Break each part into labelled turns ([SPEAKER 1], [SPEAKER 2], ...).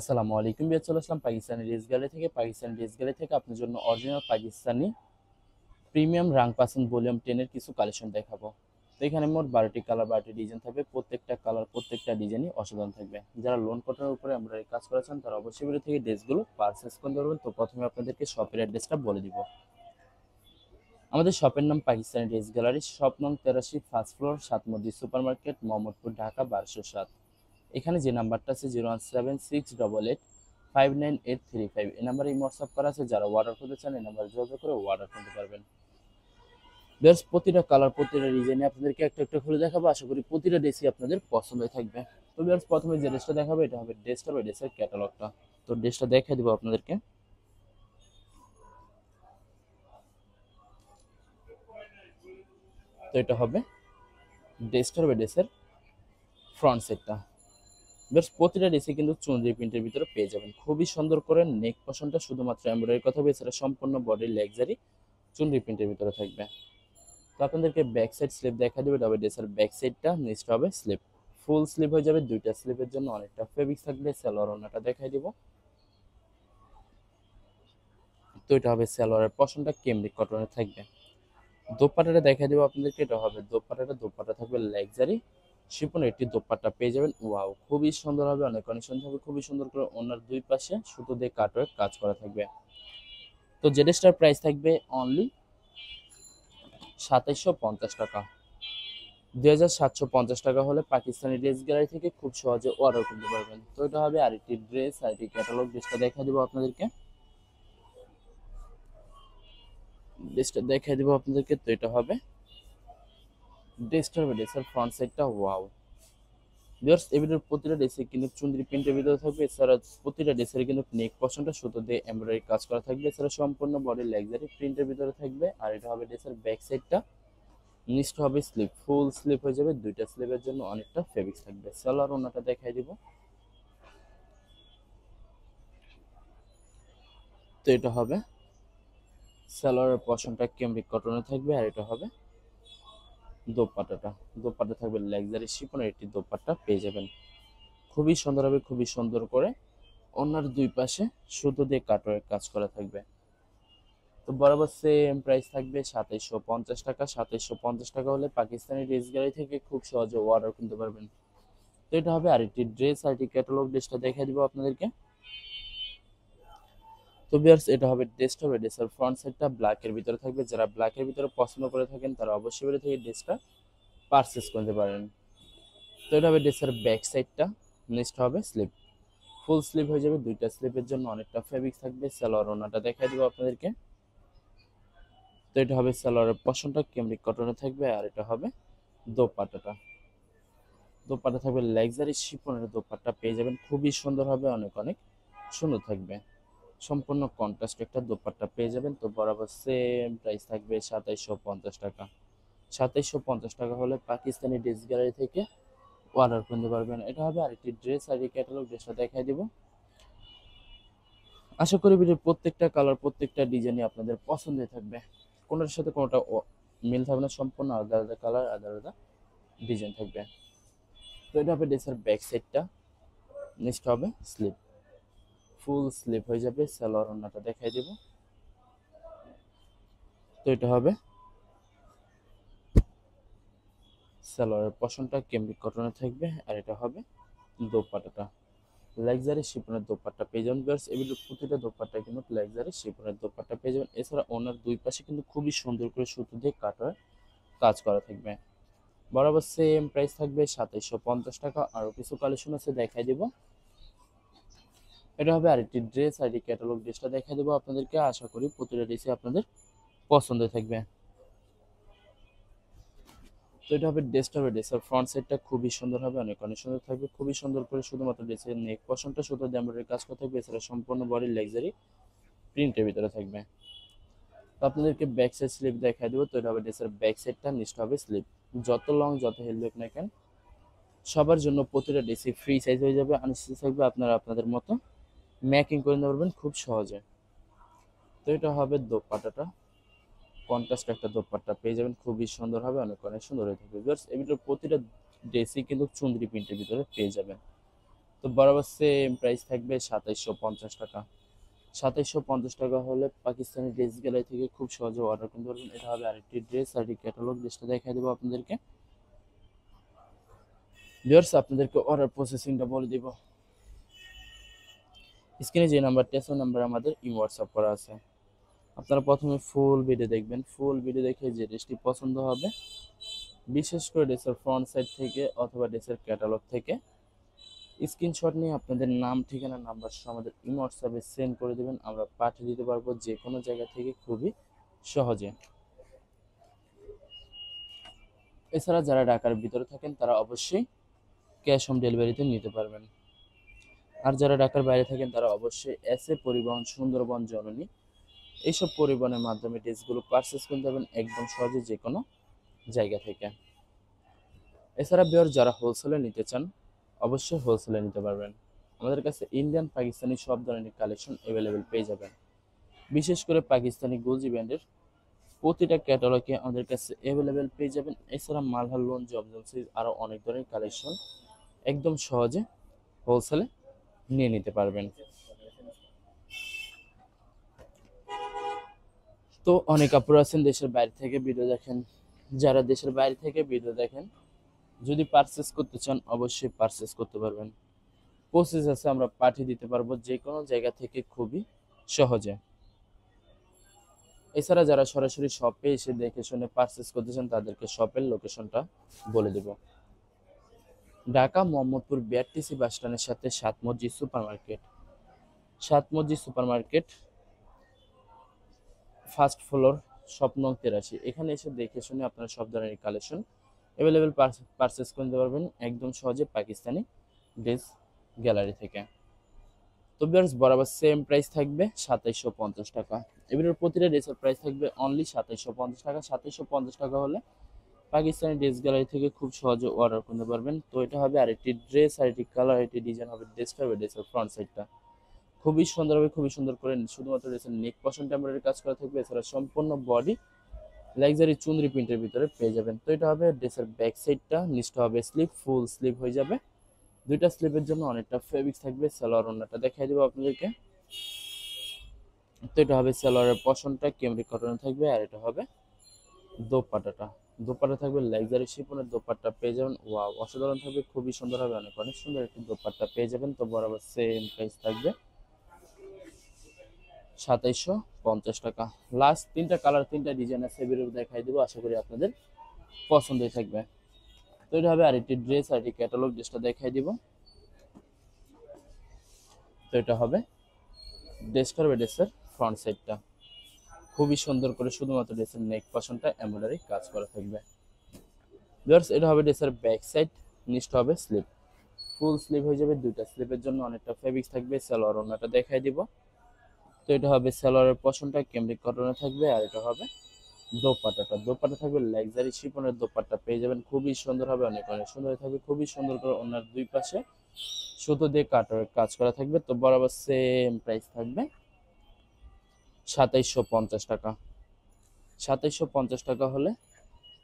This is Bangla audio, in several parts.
[SPEAKER 1] আসসালামু আলাইকুম বিয়ার, চলে আসলাম পাকিস্তানি ড্রেস গ্যালারি থেকে। পাকিস্তানি ড্রেস গ্যালারি থেকে আপনার জন্য অরিজিনাল পাকিস্তানি প্রিমিয়াম রাং পাসন ভলিউম 10 এর কিছু কালেকশন দেখাবো। তো এখানে মোট 12টি কালার, 12টি ডিজাইন থাকবে। প্রত্যেকটা কালার, প্রত্যেকটা ডিজাইনই অসাধারণ থাকবে। যারা লোন কটনের উপরে এমব্রয়ডারি কাজ করেছেন তারা অবশ্যই ভিডিও থেকে ড্রেসগুলো পারচেস করতে পারবেন। তো প্রথমে আপনাদেরকে শপের অ্যাড্রেসটা বলে দিব। আমাদের শপের নাম পাকিস্তানি ড্রেস গ্যালারি, শপ নং 83, ফার্স্ট ফ্লোর, সাতমুদ্দি সুপার মার্কেট, মোহাম্মদপুর, ঢাকা 1207। এখানে যে নাম্বারটা আছে 017659835, এই নাম্বারে হোয়াটসঅ্যাপ করা আছে। যারা অর্ডার করতে চান এই নাম্বারে যোগাযোগ করে অর্ডার করতে পারবেন। বেশ, প্রতিটা কালার, প্রতিটা ডিজাইনে আপনাদেরকে একটা একটা খুলে দেখাবো। আশা করি প্রতিটা ড্রেসই আপনাদের পছন্দ থাকবে। তো বেশ, প্রথমে যে ড্রেসটা দেখাবো এটা হবে ড্রেসটা বা ড্রেসের ক্যাটালগটা। তো ড্রেসটা দেখাই দিব আপনাদেরকে। তো এটা হবে ড্রেসটার বা ড্রেসের ফ্রন্ট সেটটা। বেশ, প্রতিটা ড্রেসে কিন্তু চুনরি প্রিন্টের ভিতরে পেয়ে যাবেন। খুবই সুন্দর করে নেক পশনটা শুধুমাত্র এমব্রয়ডারির কথা হবে, এছাড়া সম্পূর্ণ বডি লাক্সারি চুনরি প্রিন্টের ভিতরে থাকবে। তো আপনাদেরকে ব্যাক সাইড স্লিপ দেখা দেবে। তবে ড্রেসের ব্যাক সাইডটা নিচটা হবে স্লিপ, ফুল স্লিপ হয়ে যাবে। দুইটা স্লিপের জন্য অনেকটা ফেব্রিক থাকবে। সালোয়ার ওড়নাটা দেখাই দিব। তো এটা হবে সালোয়ারের পশনটা কেমব্রিক কটনের থাকবে। দোপাট্টাটা দেখাই দেবো আপনাদেরকে। এটা হবে দোপাট্টা থাকবে লাক্সারি শিপনের একটি দোপাট্টা পেয়ে যাবেন। ওয়াও, খুবই সুন্দর হবে, অনেক অনেক সুন্দর হবে। খুবই সুন্দর করে ওনার দুই পাশে সুতো দিয়ে কাটওয়ার্ক কাজ করা থাকবে। তো জেডেসটার প্রাইস থাকবে অনলি 2750 টাকা। 2750 টাকা হলে পাকিস্তানি ড্রেস গ্যালারি থেকে খুব সহজে অর্ডার করতে পারবেন। তো এটা হবে আরেকটি ড্রেস, আরেকটি ক্যাটালগ। ড্রেসটা দেখা দিব আপনাদেরকে। ড্রেসটা দেখা দিব আপনাদেরকে। তো এটা হবে ড্রেসের ফ্রন্ট সাইডটা। ওয়াও ভিউয়ার্স, এই ভিডিওর প্রতিটা ড্রেসে কিন্তু চুন্দ্রি প্রিন্টের ভিতরে থাকবে। এছাড়া প্রতিটা ড্রেসের কিন্তু নেক পশনটা সুতো দিয়ে এমব্রয়ডারি কাজ করা থাকবে। এছাড়া সম্পূর্ণ বডি লাক্সারি প্রিন্টের ভিতরে থাকবে। আর এটা হবে ড্রেসের ব্যাক সাইডটা। নিচটা হবে স্লিপ, ফুল স্লিপ হয়ে যাবে। দুইটা স্লিপের জন্য অনেকটা ফেব্রিক থাকবে। সালোয়ার ওড়নাটা দেখাই দিব। তো এটা হবে সালোয়ারের পশনটা কেমব্রিক কটনে থাকবে। আর এটা হবে দোপাট্টাটা। দোপাট্টা থাকবে লাক্সারি শিফনের একটি দোপাট্টা পেয়ে যাবেন। খুবই সুন্দর হবে, খুবই সুন্দর করে ওনার দুই পাশে সুতো দিয়ে কাটওয়ার্ক কাজ করা থাকবে। তো বরাবর সেম প্রাইস থাকবে 2750 টাকা। 2750 টাকা হলে পাকিস্তানি ড্রেস গ্যালারি থেকে খুব সহজে অর্ডার করতে পারবেন। তো এটা হবে আরেকটি ড্রেস, আরেকটি ক্যাটালগ। ড্রেসটা দেখাই দিব আপনাদেরকে। তো ভিউয়ার্স, এটা হবে ড্রেসটা হবে ড্রেসের ফ্রন্ট সাইডটা ব্ল্যাক এর ভিতরে থাকবে। যারা ব্ল্যাক এর ভিতরে পছন্দ করে থাকেন তারা অবশ্যই বেরিয়ে থেকে ড্রেসটা পারচেস করতে পারেন। তো এটা হবে ড্রেসের ব্যাক সাইডটা। নেক্সট হবে স্লিপ, ফুল স্লিপ হয়ে যাবে। দুইটা স্লিপের জন্য অনেকটা ফেব্রিক থাকবে। সালোয়ার ওড়নাটা দেখাই দিব আপনাদেরকে। তো এটা হবে সালোয়ারের পশনটা কেমব্রিক কটনে থাকবে। আর এটা হবে দোপাট্টাটা। দোপাট্টা থাকবে লাক্সারি শিফনের দোপাট্টা পেয়ে যাবেন। খুবই সুন্দর হবে, অনেক অনেক সুন্দর থাকবে। সম্পূর্ণ কন্ট্রাস্ট একটা দোপাট্টা পেয়ে যাবেন। তো বরাবর সেম প্রাইস থাকবে 2750 টাকা। 2750 টাকা হলে পাকিস্তানি ড্রেস গ্যালারি থেকে অর্ডার করতে পারবেন। এটা হবে আরেকটি ড্রেস, আর এই ক্যাটালগ। ড্রেসটা দেখাই দিব। আশা করি ভিডিওর প্রত্যেকটা কালার, প্রত্যেকটা ডিজাইনই আপনাদের পছন্দের থাকবে। কোনোটার সাথে কোনোটা মিল থাকবে না। সম্পূর্ণ আলাদা আলাদা কালার, আলাদা আলাদা ডিজাইন থাকবে। তো এটা হবে ড্রেসের ব্যাক সাইডটা। নেক্সট হবে স্লিপ, ফুল স্লিপ হয়ে যাবে। সালোয়ার ওড়নাটা দেখাই দিব। তো এটা হবে সালোয়ারের পশনটা কেমব্রিক কটনে থাকবে। আর এটা হবে দোপাট্টাটা লাক্সারি শিফনের দোপাট্টা পেয়ে যাবেন। ভিউয়ার্স, এগুলো প্রতিটা দোপাট্টা কিন্তু লাক্সারি শিফনের দোপাট্টা পেয়ে যাবেন। এছাড়া ওনার দুই পাশে কিন্তু খুবই সুন্দর করে সুতো দিয়ে কাটার কাজ করা থাকবে। বরাবর সেম প্রাইস থাকবে 2750 টাকা। আরও কিছু কালেকশন আছে, দেখাই দিব। এটা হবে আরেকটি ড্রেস, আরেকটি ক্যাটালগ। ড্রেসটা দেখাই দেবো আপনাদেরকে। আশা করি প্রতিটা ড্রেসই আপনাদের পছন্দ থাকবে। তো এটা হবে ড্রেসটা হবে ড্রেসের ফ্রন্ট সাইডটা খুবই সুন্দর হবে, অনেক অনেক সুন্দর থাকবে। খুবই সুন্দর করে শুধুমাত্র ড্রেসের নেক পশনটা শুধু এমব্রয়ডারি কাজ করা থাকবে। এছাড়া সম্পূর্ণ বডি লাক্সারি প্রিন্টের ভিতরে থাকবে। তো আপনাদেরকে ব্যাক সাইড স্লিপ দেখাই দেবো। তো এটা হবে ড্রেসের ব্যাক সাইডটা। নিচটা হবে স্লিপ। যত লং যত হেলদি হোক না কেন, সবার জন্য প্রতিটা ড্রেসই ফ্রি সাইজ হয়ে যাবে। আনস্টিচ থাকবে, আপনারা আপনাদের মতো ম্যাকিং করে নিতে পারবেন খুব সহজে। তো এটা হবে দোপাট্টাটা। কন্ট্রাস্ট একটা দোপাট্টা পেয়ে যাবেন। খুবই সুন্দর হবে, অনেক অনেক সুন্দর হয়ে থাকবে। ভিউয়ার্স, এই ভিতরে প্রতিটা ড্রেসই কিন্তু চুন্দ্রি প্রিন্টের ভিতরে পেয়ে যাবেন। তো তো বরাবর সেম প্রাইস থাকবে 2750 টাকা। 2750 টাকা হলে পাকিস্তানি ড্রেস গ্যালারি থেকে খুব সহজে অর্ডার করতে পারবেন। এটা হবে আরেকটি ড্রেস আর ক্যাটালগ, ড্রেসটা দেখাই দেবো আপনাদেরকে। ভিউয়ার্স, আপনাদেরকে অর্ডার প্রসেসিংটা বলে দিব। স্ক্রিনে যে নাম্বারটি আছে ওই নাম্বারে আমাদের হোয়াটসঅ্যাপ করা আছে। আপনারা প্রথমে ফুল ভিডিও দেখবেন। ফুল ভিডিও দেখে যে ড্রেসটি পছন্দ হবে, বিশেষ করে ড্রেসের ফ্রন্ট সাইড থেকে অথবা ড্রেসের ক্যাটালগ থেকে স্ক্রিনশট নিয়ে আপনাদের নাম, ঠিকানা, নাম্বার সহ আমাদের হোয়াটসঅ্যাপে সেন্ড করে দেবেন। আমরা পাঠিয়ে দিতে পারবো যে কোনো জায়গা থেকে খুবই সহজে। এছাড়া যারা ঢাকার ভিতরে থাকেন তারা অবশ্যই ক্যাশ অন ডেলিভারিতে নিতে পারবেন। আর যারা ঢাকার বাইরে থাকেন তারা অবশ্যই এসএ পরিবহন, সুন্দরবন, জননী এইসব পরিবহনের মাধ্যমে ড্রেসগুলো পারচেস করতে পারবেন একদম সহজে যে কোনো জায়গা থেকে। এছাড়া বিয়ার যারা হোলসেলে নিতে চান অবশ্যই হোলসেলে নিতে পারবেন। আমাদের কাছে ইন্ডিয়ান, পাকিস্তানি সব ধরনের কালেকশন অ্যাভেলেবেল পেয়ে যাবেন। বিশেষ করে পাকিস্তানি গুলজি ব্র্যান্ডের প্রতিটা ক্যাটালগে আমাদের কাছে অ্যাভেলেবেল পেয়ে যাবেন। এছাড়া মালহার, লোন, জমজম সিরিজ আরও অনেক ধরনের কালেকশন একদম সহজে হোলসেলে নিয়ে নিতে পারবেন। তো অনেক আপুরা আছেন দেশের বাইরে থেকে ভিডিও দেখেন। যারা দেশের বাইরে থেকে ভিডিও দেখেন, যদি পারচেস করতে চান অবশ্যই পারচেস করতে পারবেন। প্রসেস আছে, আমরা পাঠিয়ে দিতে পারবো যে কোনো জায়গা থেকে খুবই সহজে। এছাড়া যারা সরাসরি শপে এসে দেখে শুনে পারচেস করতে চান তাদেরকে শপের লোকেশনটা বলে দেব। ঢাকা মোহাম্মদপুর বিআরটিসি বাস স্ট্যান্ডের সাথে সাত মসজিদ সুপার মার্কেট। সাত মসজিদ super market first floor, shop নং 83। এখানে এসে দেখে শুনে আপনারা সব ধরনের কালেকশন অ্যাভেলেবেল পারচেস করতে পারবেন একদম সহজে পাকিস্তানি ড্রেস গ্যালারি থেকে। তো ভিউয়ার্স, বরাবর সেম প্রাইস থাকবে 2750 টাকা। এবারে প্রতিটা ড্রেসের প্রাইস থাকবে অনলি 2750 টাকা। 2750 টাকা হলে পাকিস্তানি ড্রেস গ্যালারি থেকে খুব সহজে অর্ডার করতে পারবেন। তো এটা হবে আরেকটি ড্রেস, আরেকটি কালার, আরেকটি ডিজাইন হবে। ড্রেসটা হবে ড্রেসের ফ্রন্ট সাইডটা খুবই সুন্দর হবে, খুবই সুন্দর করে শুধুমাত্র ড্রেসের নেক পশন টেম্পোরারি কাজ করা থাকবে। এছাড়া সম্পূর্ণ বডি লাক্সারি চুনরি প্রিন্টের ভিতরে পেয়ে যাবেন। তো এটা হবে ড্রেসের ব্যাক সাইডটা, নিচটা হবে স্লিপ, ফুল স্লিপ হয়ে যাবে। দুইটা স্লিপের জন্য অনেকটা ফেব্রিক থাকবে। সালোয়ার ওড়নাটা দেখাই দেবো আপনাদেরকে। তো এটা হবে সালোয়ারের পশনটা ক্যামরিক কটনে থাকবে, আর এটা হবে দোপাট্টাটা। দোপাট্টা থাকবে লাক্সারি শিফনের দোপাট্টা পেয়ে যাবেন। ওয়াও, অসাধারণ থাকবে, খুবই সুন্দর হবে, অনেক অনেক সুন্দর একটি দোপাট্টা পেয়ে যাবেন। তো বরাবর সেম প্রাইস থাকবে 2750 টাকা। লাস্ট তিনটা কালার, তিনটা ডিজাইন আছে, ভিডিও দেখাই দেবো, আশা করি আপনাদের পছন্দই থাকবে। তো এটা হবে আরেকটি ড্রেস, আরেকটি ক্যাটালগ, ড্রেসটা দেখাই দিব। তো এটা হবে ড্রেসটা, হবে ড্রেসের ফ্রন্ট সাইডটা খুবই সুন্দর করে শুধুমাত্র ড্রেসের নেক পশনটা এমব্রয়ডারি কাজ করা থাকবে। ভিউয়ার্স, এটা হবে ড্রেসের ব্যাক সাইড, নিচটা হবে স্লিপ, ফুল স্লিপ হয়ে যাবে। দুইটা স্লিপের জন্য অনেকটা ফেব্রিক থাকবে। সালোয়ার ওড়নাটা দেখাই দিব। তো এটা হবে সালোয়ারের পশনটা ক্যামরিক কটনে থাকবে, আর এটা হবে দোপাট্টাটা। দোপাট্টা থাকবে লাক্সারি শিফনের দোপাট্টা পেয়ে যাবেন, খুবই সুন্দর হবে, অনেক অনেক সুন্দর থাকবে, খুবই সুন্দর করে ওনার দুই পাশে সুতো দিয়ে কাটারের কাজ করা থাকবে। তো বরাবর সেম প্রাইস থাকবে 2750 টাকা। 2750 টাকা হলে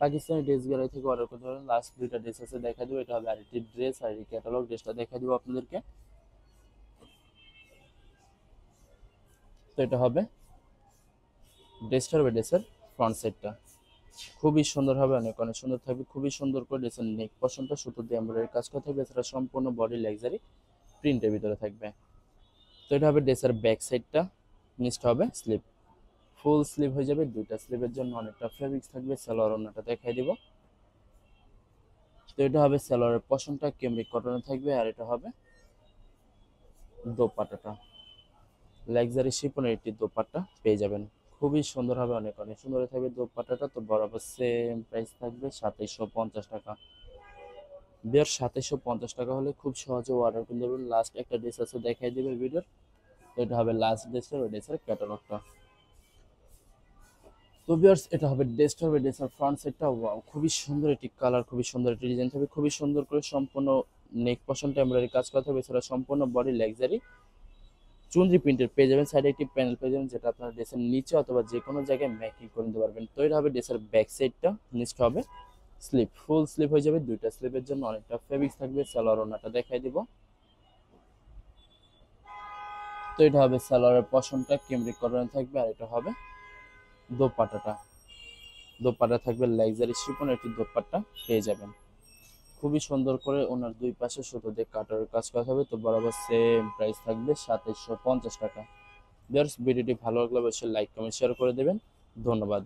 [SPEAKER 1] পাকিস্তানি ড্রেস গ্যালারি থেকে অর্ডার করতে পারেন। লাস্ট দুইটা ড্রেস আছে, দেখা দেবো। এটা হবে আরেকটি ড্রেস, আর ক্যাটালগ, ড্রেসটা দেখা দিব আপনাদেরকে। তো এটা হবে ড্রেসটা, হবে ড্রেসের ফ্রন্ট সাইডটা খুবই সুন্দর হবে, অনেক অনেক সুন্দর থাকবে, খুবই সুন্দর করে ড্রেসের নেক পশনটা সুতো দিয়ে এমব্রয়ডারি কাজ করা থাকবে। এছাড়া সম্পূর্ণ বডি লাক্সারি প্রিন্টের ভিতরে থাকবে। তো এটা হবে ড্রেসের ব্যাক সাইডটা, নিচটা হবে স্লিপ, ফুল স্লিভ হয়ে যাবে। দুইটা স্লিভের জন্য অনেকটা ফেব্রিক্স থাকবে। সালোয়ার ওড়নাটা দেখাই দিব। তো এটা হবে সালোয়ারের পশনটা ক্যামরিক কটনে থাকবে, আর এটা হবে দোপাট্টাটা লাক্সারি শিফনের একটি দোপাট্টা পেয়ে যাবেন, খুবই সুন্দর হবে, অনেক অনেক সুন্দর থাকবে দোপাট্টাটা। তো বরাবর সেম প্রাইস থাকবে 2750 টাকা। বিয়ার 2750 টাকা হলে খুব সহজে অর্ডার করতে পারবেন। লাস্ট একটা ড্রেস আছে, দেখাই দিবে ভিডিওর। তো এটা হবে লাস্ট ড্রেসের, ওই ড্রেসের ক্যাটালগটা। তো ভিউয়ার্স, এটা হবে ড্রেসটা, হবে ড্রেসের ফ্রন্ট সাইডটা। ওয়াও, খুবই সুন্দর একটি কালার, খুবই সুন্দর একটি ডিজাইন থাকবে, খুবই সুন্দর করে সম্পূর্ণ নেক পশনটা এমব্রয়ডারি কাজ করা থাকবে। এছাড়া সম্পূর্ণ বডি লাক্সারি চুনরি প্রিন্টের পেয়ে যাবেন। সাইডে একটি প্যানেল পেয়ে যাবেন, যেটা আপনার ড্রেসের নিচে অথবা যে কোনো জায়গায় মেকিং করে নিতে পারবেন। তো এটা হবে ড্রেসের ব্যাক সাইডটা, নিচটা হবে স্লিপ, ফুল স্লিপ হয়ে যাবে। দুইটা স্লিপের জন্য অনেকটা ফেব্রিক্স থাকবে। সালোয়ার ওড়নাটা দেখাই দিব। তো এটা হবে সালোয়ারের পশনটা কেমব্রিক কটনে থাকবে, আর এটা হবে দোপাট্টাটা। দোপাট্টা থাকবে লাক্সারি শিফন, এটি দোপাট্টা পেয়ে যাবেন। খুবই সুন্দর করে ওনার দুই পাশে সুতো দিয়ে কাটারের কাজ করা হবে। তো বরাবর সেম প্রাইস থাকবে 2750 টাকা। ভিউয়ার্স, ভিডিওটি ভালো লাগলে অবশ্যই লাইক কমেন্ট শেয়ার করে দেবেন। ধন্যবাদ।